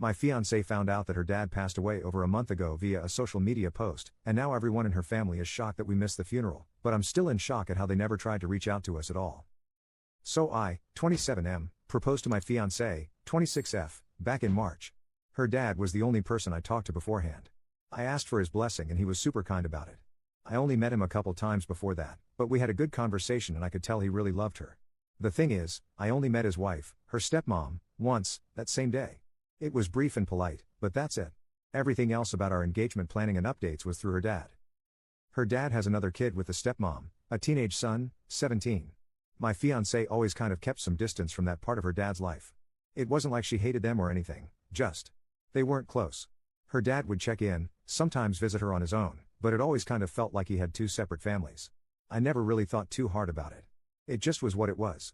My fiancée found out that her dad passed away over a month ago via a social media post, and now everyone in her family is shocked that we missed the funeral, but I'm still in shock at how they never tried to reach out to us at all. So I, 27M, proposed to my fiancée, 26F, back in March. Her dad was the only person I talked to beforehand. I asked for his blessing and he was super kind about it. I only met him a couple times before that, but we had a good conversation and I could tell he really loved her. The thing is, I only met his wife, her stepmom, once, that same day. It was brief and polite, but that's it. Everything else about our engagement planning and updates was through her dad. Her dad has another kid with the stepmom, a teenage son, 17. My fiancée always kind of kept some distance from that part of her dad's life. It wasn't like she hated them or anything, just they weren't close. Her dad would check in, sometimes visit her on his own, but it always kind of felt like he had two separate families. I never really thought too hard about it. It just was what it was.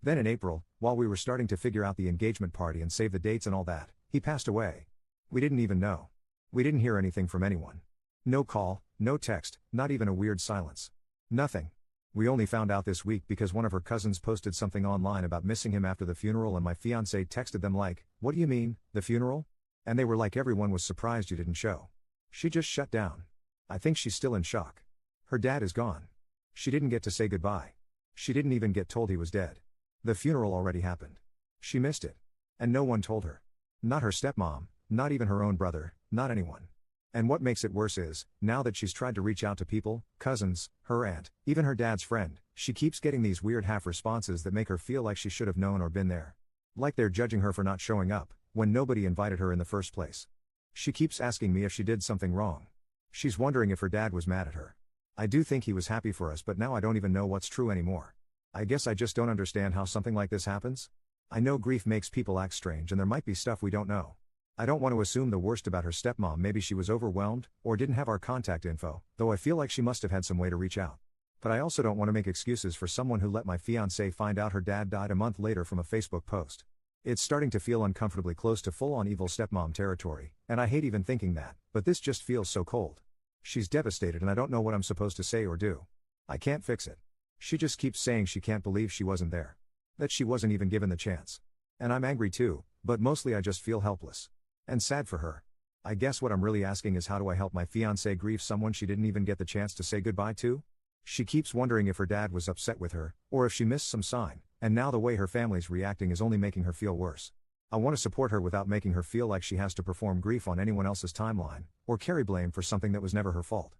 Then in April, while we were starting to figure out the engagement party and save the dates and all that, he passed away. We didn't even know. We didn't hear anything from anyone. No call, no text, not even a weird silence. Nothing. We only found out this week because one of her cousins posted something online about missing him after the funeral and my fiancée texted them like, "What do you mean, the funeral?" And they were like, "Everyone was surprised you didn't show." She just shut down. I think she's still in shock. Her dad is gone. She didn't get to say goodbye. She didn't even get told he was dead. The funeral already happened. She missed it. And no one told her. Not her stepmom, not even her own brother, not anyone. And what makes it worse is, now that she's tried to reach out to people, cousins, her aunt, even her dad's friend, she keeps getting these weird half responses that make her feel like she should have known or been there. Like they're judging her for not showing up, when nobody invited her in the first place. She keeps asking me if she did something wrong. She's wondering if her dad was mad at her. I do think he was happy for us, but now I don't even know what's true anymore. I guess I just don't understand how something like this happens. I know grief makes people act strange and there might be stuff we don't know. I don't want to assume the worst about her stepmom. Maybe she was overwhelmed, or didn't have our contact info, though I feel like she must have had some way to reach out. But I also don't want to make excuses for someone who let my fiancée find out her dad died a month later from a Facebook post. It's starting to feel uncomfortably close to full-on evil stepmom territory, and I hate even thinking that, but this just feels so cold. She's devastated and I don't know what I'm supposed to say or do. I can't fix it. She just keeps saying she can't believe she wasn't there. That she wasn't even given the chance. And I'm angry too, but mostly I just feel helpless. And sad for her. I guess what I'm really asking is, how do I help my fiancée grieve someone she didn't even get the chance to say goodbye to? She keeps wondering if her dad was upset with her, or if she missed some sign, and now the way her family's reacting is only making her feel worse. I want to support her without making her feel like she has to perform grief on anyone else's timeline, or carry blame for something that was never her fault.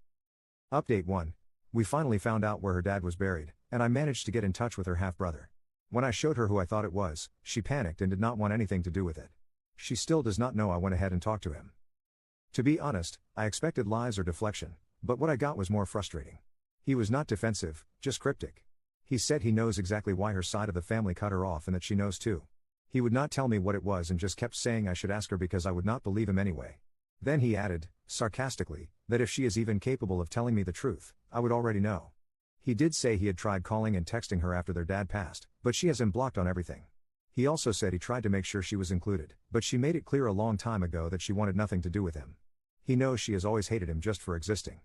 Update 1. We finally found out where her dad was buried, and I managed to get in touch with her half-brother. When I showed her who I thought it was, she panicked and did not want anything to do with it. She still does not know I went ahead and talked to him. To be honest, I expected lies or deflection, but what I got was more frustrating. He was not defensive, just cryptic. He said he knows exactly why her side of the family cut her off and that she knows too. He would not tell me what it was and just kept saying I should ask her because I would not believe him anyway. Then he added, sarcastically, that if she is even capable of telling me the truth, I would already know. He did say he had tried calling and texting her after their dad passed, but she has him blocked on everything. He also said he tried to make sure she was included, but she made it clear a long time ago that she wanted nothing to do with him. He knows she has always hated him just for existing.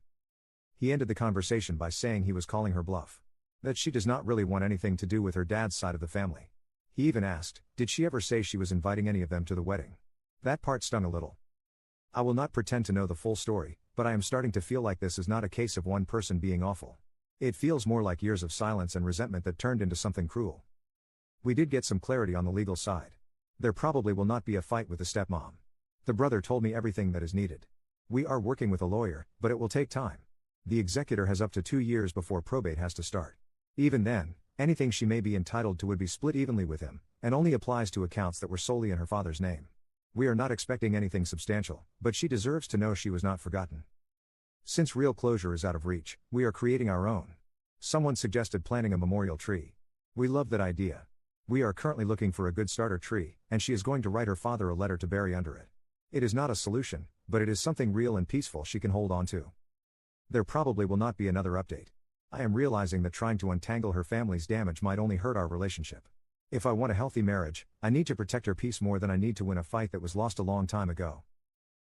He ended the conversation by saying he was calling her bluff. That she does not really want anything to do with her dad's side of the family. He even asked, did she ever say she was inviting any of them to the wedding? That part stung a little. I will not pretend to know the full story, but I am starting to feel like this is not a case of one person being awful. It feels more like years of silence and resentment that turned into something cruel. We did get some clarity on the legal side. There probably will not be a fight with the stepmom. The brother told me everything that is needed. We are working with a lawyer, but it will take time. The executor has up to 2 years before probate has to start. Even then, anything she may be entitled to would be split evenly with him, and only applies to accounts that were solely in her father's name. We are not expecting anything substantial, but she deserves to know she was not forgotten. Since real closure is out of reach, we are creating our own. Someone suggested planting a memorial tree. We love that idea. We are currently looking for a good starter tree, and she is going to write her father a letter to bury under it. It is not a solution, but it is something real and peaceful she can hold on to. There probably will not be another update. I am realizing that trying to untangle her family's damage might only hurt our relationship. If I want a healthy marriage, I need to protect her peace more than I need to win a fight that was lost a long time ago.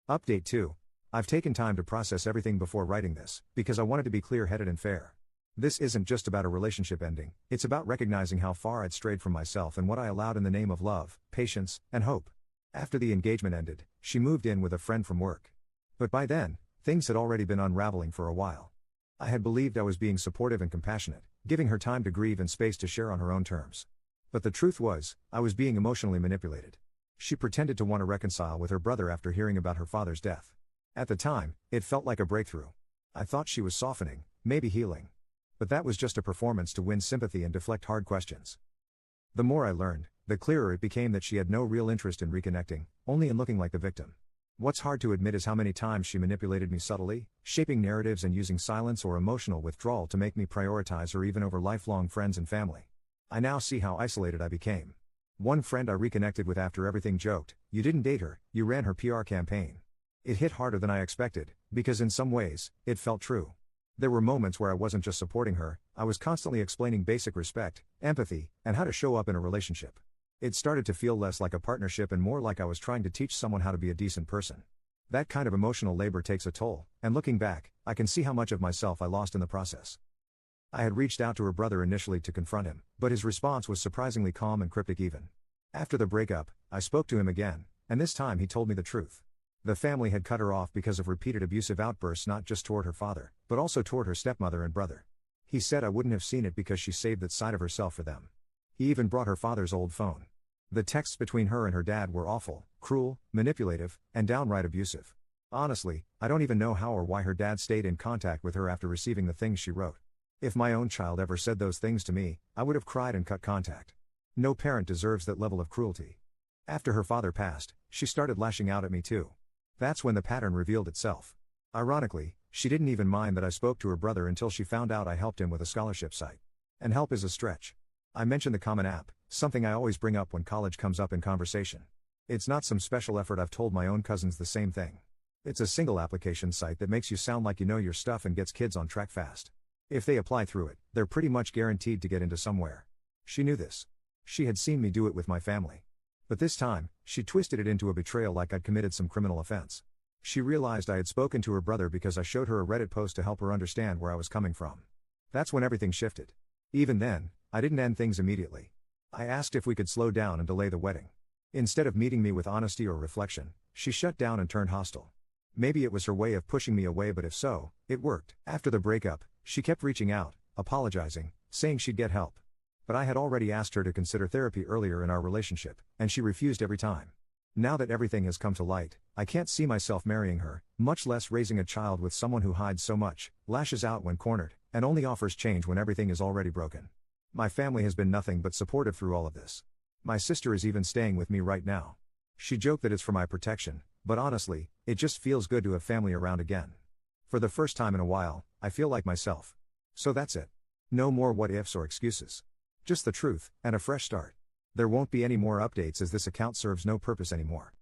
Update 2. I've taken time to process everything before writing this, because I wanted to be clear-headed and fair. This isn't just about a relationship ending, it's about recognizing how far I'd strayed from myself and what I allowed in the name of love, patience, and hope. After the engagement ended, she moved in with a friend from work. But by then, things had already been unraveling for a while. I had believed I was being supportive and compassionate, giving her time to grieve and space to share on her own terms. But the truth was, I was being emotionally manipulated. She pretended to want to reconcile with her brother after hearing about her father's death. At the time, it felt like a breakthrough. I thought she was softening, maybe healing. But that was just a performance to win sympathy and deflect hard questions. The more I learned, the clearer it became that she had no real interest in reconnecting, only in looking like the victim. What's hard to admit is how many times she manipulated me subtly, shaping narratives and using silence or emotional withdrawal to make me prioritize her even over lifelong friends and family. I now see how isolated I became. One friend I reconnected with after everything joked, "You didn't date her, you ran her PR campaign." It hit harder than I expected, because in some ways, it felt true. There were moments where I wasn't just supporting her, I was constantly explaining basic respect, empathy, and how to show up in a relationship. It started to feel less like a partnership and more like I was trying to teach someone how to be a decent person. That kind of emotional labor takes a toll, and looking back, I can see how much of myself I lost in the process. I had reached out to her brother initially to confront him, but his response was surprisingly calm and cryptic even. After the breakup, I spoke to him again, and this time he told me the truth. The family had cut her off because of repeated abusive outbursts not just toward her father, but also toward her stepmother and brother. He said I wouldn't have seen it because she saved that side of herself for them. He even brought her father's old phone. The texts between her and her dad were awful, cruel, manipulative, and downright abusive. Honestly, I don't even know how or why her dad stayed in contact with her after receiving the things she wrote. If my own child ever said those things to me, I would have cried and cut contact. No parent deserves that level of cruelty. After her father passed, she started lashing out at me too. That's when the pattern revealed itself. Ironically, she didn't even mind that I spoke to her brother until she found out I helped him with a scholarship site. And help is a stretch. I mentioned the Common App, something I always bring up when college comes up in conversation. It's not some special effort. I've told my own cousins the same thing. It's a single application site that makes you sound like you know your stuff and gets kids on track fast. If they apply through it, they're pretty much guaranteed to get into somewhere. She knew this. She had seen me do it with my family. But this time, she twisted it into a betrayal like I'd committed some criminal offense. She realized I had spoken to her brother because I showed her a Reddit post to help her understand where I was coming from. That's when everything shifted. Even then, I didn't end things immediately. I asked if we could slow down and delay the wedding. Instead of meeting me with honesty or reflection, she shut down and turned hostile. Maybe it was her way of pushing me away, but if so, it worked. After the breakup, she kept reaching out, apologizing, saying she'd get help. But I had already asked her to consider therapy earlier in our relationship, and she refused every time. Now that everything has come to light, I can't see myself marrying her, much less raising a child with someone who hides so much, lashes out when cornered, and only offers change when everything is already broken. My family has been nothing but supportive through all of this. My sister is even staying with me right now. She joked that it's for my protection, but honestly, it just feels good to have family around again. For the first time in a while, I feel like myself. So that's it. No more what ifs or excuses. Just the truth, and a fresh start. There won't be any more updates as this account serves no purpose anymore.